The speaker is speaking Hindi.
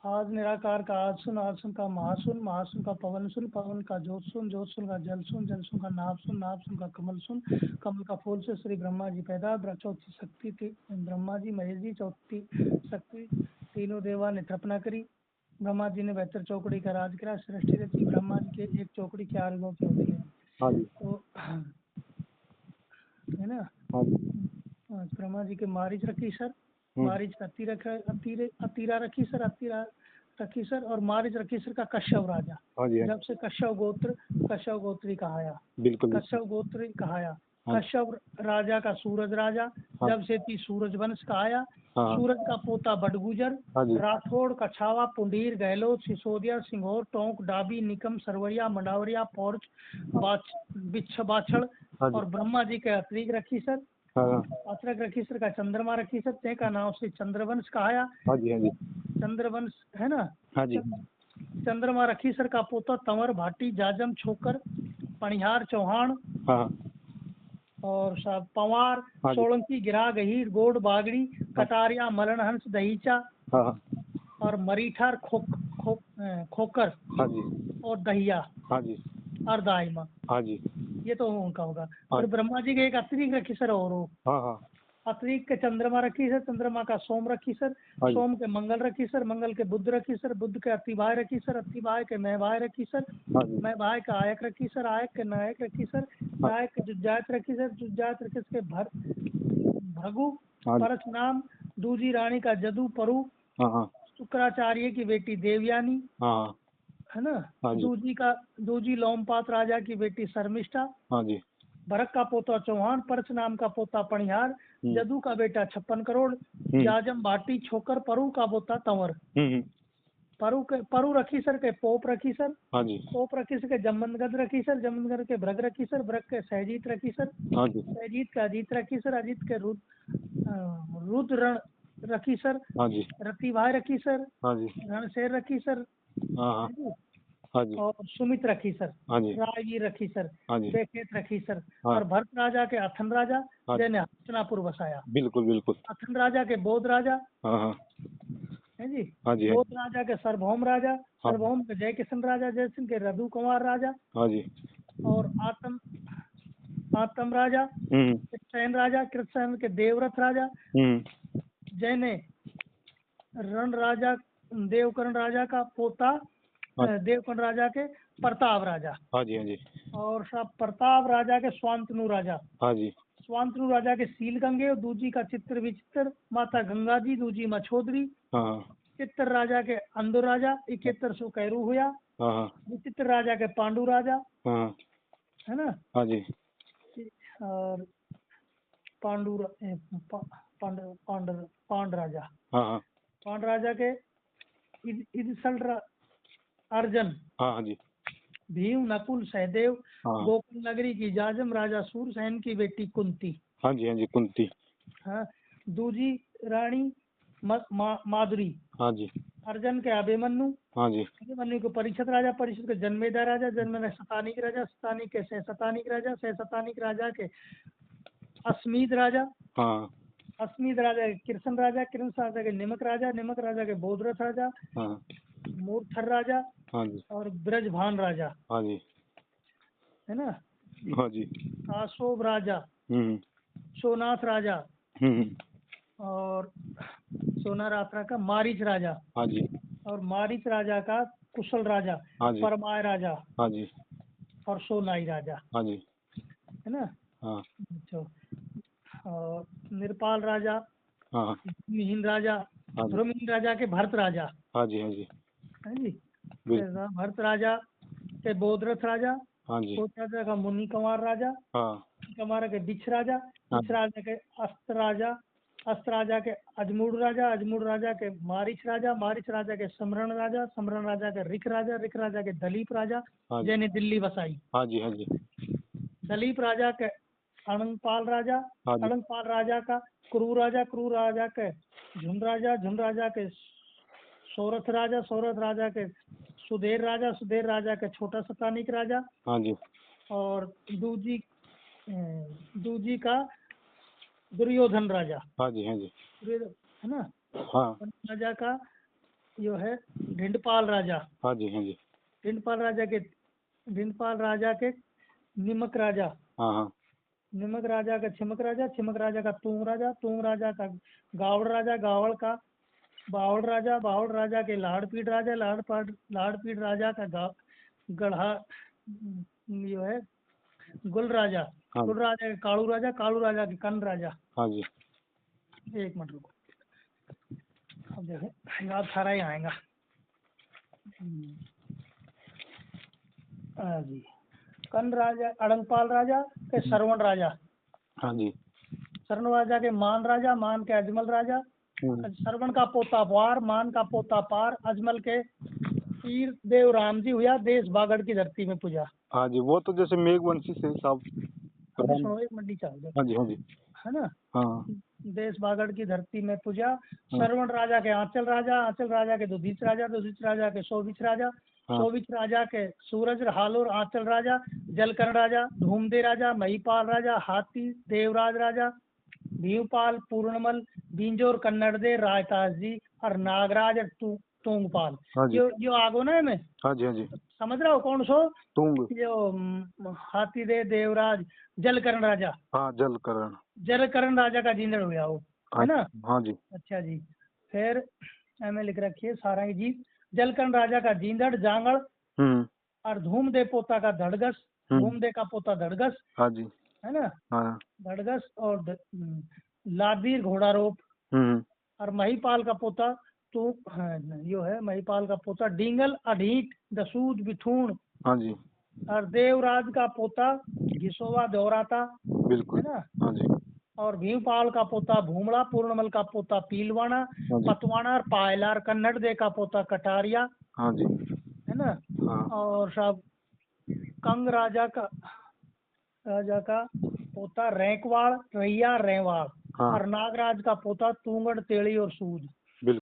आज निराकार का आज सुन, आज सुन का महासुन, महासुन का पवन सुन, पवन का ज्योत सुन, ज्योत सुन का जल सुन, जल सुन का नाभ सुन, नाभ सुन का कमल सुन, कमल का फूल से श्री ब्रह्मा जी पैदा, चौथी शक्ति ब्रह्मा जी महेश जी, चौथी शक्ति तीनों देवा ने स्थापना करी। ब्रह्मा जी ने 72 चौकड़ी का राज करा, सृष्टि रची। ब्रह्मा जी के एक चौकड़ी 4 युगों की होती है। हाँ जी, तो है ना, हाँ जी, ब्रह्मा जी के मारीच रखी सर, हम्म, मारीच का अतीरा रखी सर, अतीरा रखी सर, और मारीच रखी सर का कश्यप राजा। हाँ जी, हाँ जब से कश्यप गोत्री कहाया, जी, बिल्कुल कश्यप गोत्री कहाया, हाँ, कश्यप राजा का सूरज राजा, हाँ, जब से थी सूरज वंश कहाया। हाँ, सूरज का पोता बडगुजर, हाँ जी, राठौड़, कछावा, पुंडीर, गहलोत, सिसोदिया, सिंघोर, टोंक, डाबी, निकम, सरवरिया, मंडावरिया, पौरच, बिच्छ, बाछड़, हाँ जी, और ब्रह्मा जी के अतिरिक्त रखी सर, हाँ, अतिरिक्त रखी सर का चंद्रमा रखी सर, ते का नाम से चंद्रवंश कहाया। हाँ जी, हाँ जी, चंद्रवंश है ना। हाँ जी, चंद्रमा रखी सर का पोता तंवर, भाटी, जाजम, छोकर, पणिहार, चौहान, हाँ, और सब पवार, हाँ जी, सोलंकी, गिरा, गहीर, गोड, बागड़ी, हाँ, कटारिया, मलन, हंस, दहीचा, हाँ, और मरीठार, खोकर, हाँ जी, और दहिया, हाँ जी, और दाइमा। हाँ जी, ये तो उनका होगा। हाँ, फिर ब्रह्मा जी के एक अतिरिक्त रखी सर, और वो हाँ, हाँ, अतिरिक्त के चंद्रमा रखी सर, चंद्रमा का सोम रखी सर, हाँ जी, सोम के मंगल रखी सर, मंगल के बुध रखी सर, बुध के अतिभाय रखी सर, अतिभाय के महभाय रखी सर, हाँ जी, महभाय का आयक रखी सर, आयक के नायक रखी सर, हाँ, नायक के जुज्जात रखी सर, जुज्जात रखी सर के भृगु, हाँ जी, परशुराम, दूजी रानी का जदू, परु, हाँ, हाँ, शुक्राचार्य की बेटी देवयानी, हाँ, है ना। हाँ जी, दूजी लोमपात राजा की बेटी शर्मिष्ठा, हाँ जी, भरत का पोता चौहान, परशुराम का पोता पणिहार, जदू का बेटा 56 करोड़, जाजम, भाटी, छोकर, परु का पोता तंवर, हम्म, परु रखी सर के पोप रखी सर, हाँ जी, पोप रखी सर के जमनगद रखी सर, जमनगद के भ्रग रखी सर, भ्रग के सहजीत रखी सर, हाँ जी, सहजीत का अजीत रखी सर, अजीत के रुद्र रखी सर, हाँ जी, रति भाई रखी सर, हाँ जी, रणशेर रखी सर, हाँ, हाँ, है जी, हाँ जी, और सुमित रखी सर, हाँ जी, राजगीर रखी सर, हाँ जी, बेखेत रखी सर, हाँ, और भरत राजा के अथन राजा, हाँ, जैने हस्तिनापुर बसाया। बिल्कुल, बिल्कुल, अथन राजा के बोध राजा, हाँ, हाँ, है जी, हाँ जी, हाँ बोध जी, राजा के सार्वभौम राजा, हाँ, सार्वभौम के जय किशन राजा, जय सिंह के रघु कुमार राजा, हाँ जी, और आतम राजा, कृतसेन राजा, कृतसेन के देवरथ राजा, जैने रण राजा, देवकर्ण राजा का पोता, हाँ, देवकर्ण राजा के प्रताप राजा, हाँ जी, हाँ जी, और सब प्रताप राजा के स्वांतनु राजा, हाँ जी, स्वांतनु राजा के सील गंगे, और दूजी का चित्र विचित्र माता गंगा जी, दूजी मछोदरी, हाँ, चित्र राजा के अंदुर राजा, 71 सौ कैरू हुआ, हाँ, हाँ, विचित्र राजा के पांडु राजा, हाँ, है ना, हाँ जी, और पांडु पांड राजा, हाँ, हाँ, पांड राजा के इदसल अर्जन, हाँ, हाँ जी, भीम, नकुल, सहदेव, हाँ, गोकुल नगरी की जाजम, राजा सूरसेन की बेटी कुंती, हाँ जी, हाँ जी, कुंती, हाँ, दूजी रानी माधुरी, हाँ जी, अर्जन के अभिमन्यु, हाँ जी, अभिमन्यु को परीक्षित राजा, परीक्षित के जन्मेदा राजा, जन्मेदा शतानिक राजा, शतानिक के सह शतानिक राजा के अश्मीद राजा, हाँ, अश्मीद राजा के कृष्ण राजा, कृष्ण राजा के निमक राजा के बोधरथ राजा, हाँ, मूर्थर राजा, हाँ जी, और ब्रजभान राजा, हाँ जी, है ना, हाँ जी, आशोभ राजा, सोनाथ राजा, और सोनारात्रा का मारीच राजा, हाँ जी, और मारीच राजा का कुशल राजा, हाँ जी, परमाय राजा, हाँ जी, और सोनाई राजा, हाँ जी, है ना। हाँ, तो और निरपाल राजा, हाँ, धर्महीन राजा, हाँ जी, धर्महीन राजा के भरत राजा, हाँ जी, हाँ जी, है जी, बिल्कुल, भरत राजा के बोधरथ राजा, हाँ जी, बोध राजा का मुनि कुमार राजा, हाँ, कुमार के बिछ राजा, हाँ बिछ राजा के अस्त्र राजा के अजमूड राजा, अजमूड राजा के मारिच राजा के समरण राजा के रिख राजा के दलीप राजा, हाँ जी, जैने दिल्ली बसाई। हाँ जी, हाँ जी, दलीप राजा के अणंगपाल हाँ जी, राजा का क्रू राजा के झुंड राजा के सौरथ राजा के सुधेर राजा के छोटा सतानिक राजा, हाँ जी, और दूजी का दुर्योधन राजा, हाँ जी, हाँ जी, है ना, हाँ, राजा का यो है ढिंडपाल राजा। हाँ जी हाँ जी ढिंडपाल राजा के निमक राजा। हाँ हाँ निमक राजा का छिमक राजा। छिमक राजा का तूंग राजा। तूंग राजा का गावड़ राजा। गावड़ का बावड़ राजा। बावड़ राजा के लाड़पीट राजा। लाड़पीट राजा का गढ़ा यो है गुल राजा। हाँ गुल राजा के कालू राजा। कालू राजा के कन राजा। हाँ जी एक मिनट रुको, अब देखें याद सारा ही आएगा। हाँ जी, कन राजा अड़ंगपाल राजा के श्रवण राजा। हाँ जी श्रवण राजा के मान राजा। मान के अजमल राजा। श्रवण का पोता वार। मान का पोता पार। अजमल के पीर देव राम जी हुआ। देश बागड़ की धरती में पूजा। हाँ जी, वो तो जैसे मेघवंशी से साहब। अभी सुनो, एक मंडी चावल हाँ जी हाँ जी है ना। हाँ देश बागड़ की धरती में पूजा। श्रवण राजा के आंचल राजा। आंचल राजा के दुधिच राजा। दुधिच राजा के शोभिच राजा। शोभिच राजा के सूरज हालोर आंचल राजा। जलकर्ण राजा। धूमदे राजा। महिपाल राजा। हाथी देवराज राजा। भीमपाल पूर्णमल। बिंजोर कन्नड़ दे रायताज जी। और नागराज तूंगपाल। हाँ जी यो आगो ना में हाँ जी हाँ जी समझ रहा हो कौन सो? तुंग। जो हाथी दे देवराज जलकर्ण राजा। हाँ जलकरण। जलकर्ण राजा का जींदड़ हुआ वो, है ना। हाँ जी अच्छा जी, फिर हमें लिख रखिए सारा ही जी। जलकर्ण राजा का जींदड़ जांगड़। और धूमदे पोता का धड़गस। धूमदे का पोता धड़गस, हाँ जी है ना। हाँ धड़गस और लादीर घोड़ा रोप। और महिपाल का पोता तो हाँ, यो है महिपाल का पोता डींगल अढीट दसूद बिठूण। हाँ जी और देवराज का पोता घिसोवा दोहराता, बिल्कुल है ना। हाँ जी और भीमपाल का पोता भूमड़ा। पूर्णमल का पोता पीलवाना। हाँ जी पतवाना और पायलार। कन्नड़ दे का पोता कटारिया, हाँ जी है ना। हाँ और सब कंग राजा का पोता रैंकवाड़ रैया रेवाड़। हाँ और नागराज का पोता तूंगड़ तेली और सूद।